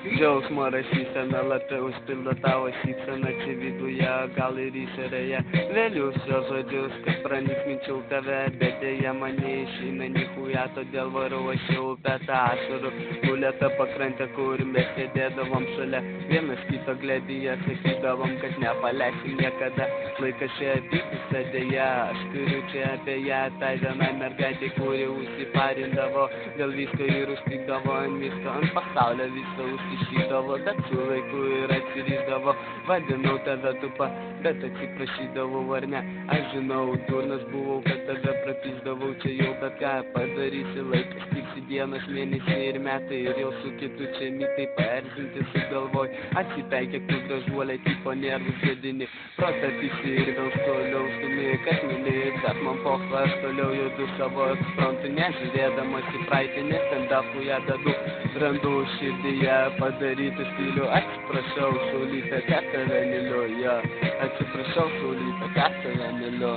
Džiaugsmo rašysena lape užpildo tavo šypseną čia viduje, gal ir išorėje. Vėlius jo žodžius, kad pranisminčiau tave, bet dėja mane išeina nichuja, todėl varau aš jau upę tą ašarų. Gulėta pakrantė, kur mes sėdėdavom šalia, vienas kito glėbyje, sakydavom, kad nepaleisim niekada. Laikas čia apypusė dėja, aš turiu čia apie ją, tai vienai mergaitė, kuri užsiparindavo, dėl visko ir užpykdavo ant visko, ant pasaulio visko užsišydavo, bet su laiku ir atsiryždavo. Vadinau tave tupa, bet atsiprašydavau ar ne, aš žinau, durnas buvau, kad tave prapysdavau, čia jau bet ką padarysi, laikas tiksi dienos, mėnesiai ir metai, ir jau su kitu čia mitai paerzinti sugalvoj, atsipeikėk tu gražuolė, tipo nervus gedini, protapysi ir vėl toliau stumi, kad myli, bet man pochva, aš toliau judu savo eksfrontu, nežiūrėdamas į praeitį, nestandapu ją dedu, randu širdyje padaryti stilių, atsiprašau, šaulyte, kad tave myliu, atsiprašau, šaulyte, kad tave myliu.